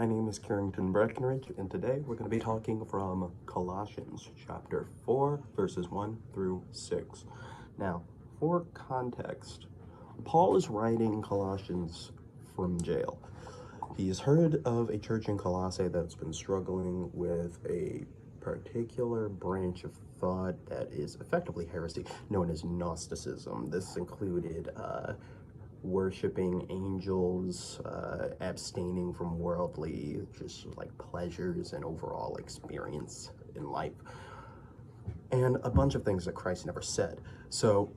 My name is Carrington Breckenridge, and today we're going to be talking from Colossians chapter 4, verses 1 through 6. Now, for context, Paul is writing Colossians from jail. He's heard of a church in Colossae that's been struggling with a particular branch of thought that is effectively heresy, known as Gnosticism. This included worshiping angels, abstaining from worldly, just like pleasures and overall experience in life, and a bunch of things that Christ never said. So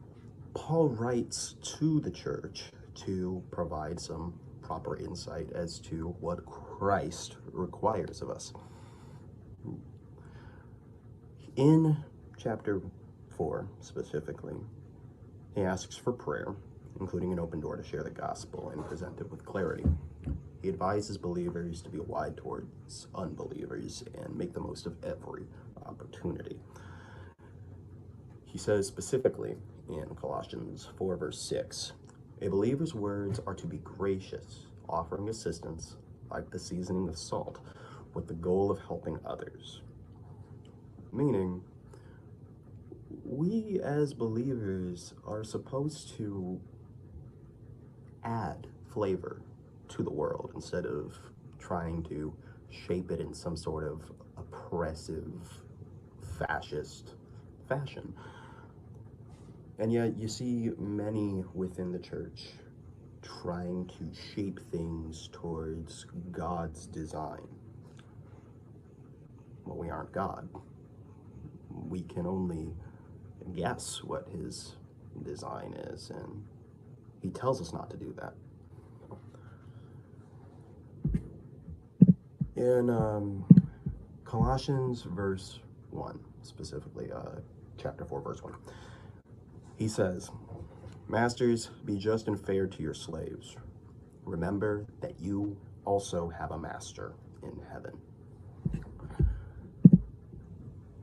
Paul writes to the church to provide some proper insight as to what Christ requires of us. In chapter 4 specifically, he asks for prayer, including an open door to share the gospel and present it with clarity. He advises believers to be wide towards unbelievers and make the most of every opportunity. He says specifically in Colossians 4 verse 6, a believer's words are to be gracious, offering assistance like the seasoning of salt, with the goal of helping others. Meaning, we as believers are supposed to add flavor to the world instead of trying to shape it in some sort of oppressive, fascist fashion. And yet you see many within the church trying to shape things towards God's design. Well, we aren't God. We can only guess what his design is, and he tells us not to do that. In Colossians verse 1, specifically chapter 4 verse 1, he says, "Masters, be just and fair to your slaves. Remember that you also have a master in heaven."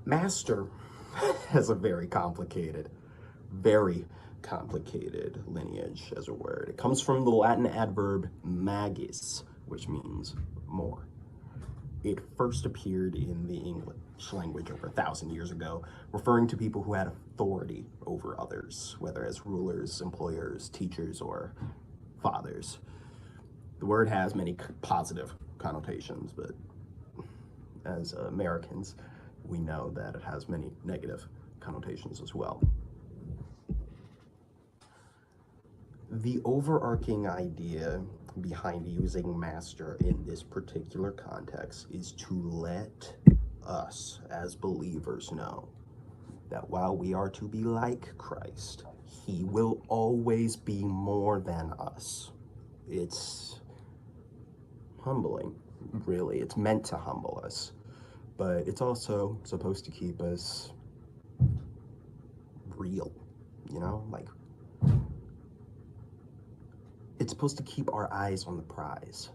Master has a very complicated lineage as a word. It comes from the Latin adverb magis, which means more. It first appeared in the English language over 1,000 years ago, referring to people who had authority over others, whether as rulers, employers, teachers, or fathers. The word has many positive connotations, but as Americans, we know that it has many negative connotations as well. The overarching idea behind using master in this particular context is to let us as believers know that while we are to be like Christ, he will always be more than us. It's humbling, really. It's meant to humble us, but it's also supposed to keep us real, like it's supposed to keep our eyes on the prize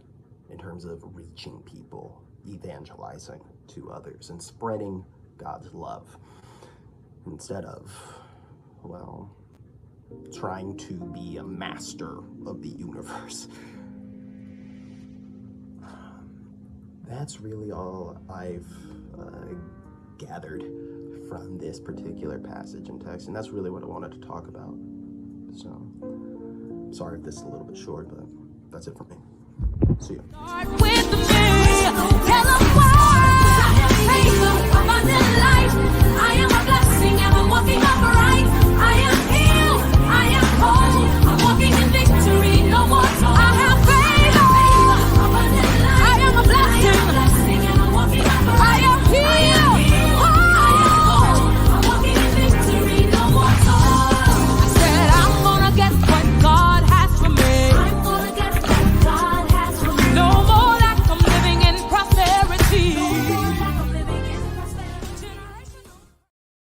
in terms of reaching people, evangelizing to others, and spreading God's love instead of, trying to be a master of the universe. That's really all I've gathered from this particular passage and text, and that's really what I wanted to talk about. So, sorry if this is a little bit short, but that's it for me. See ya.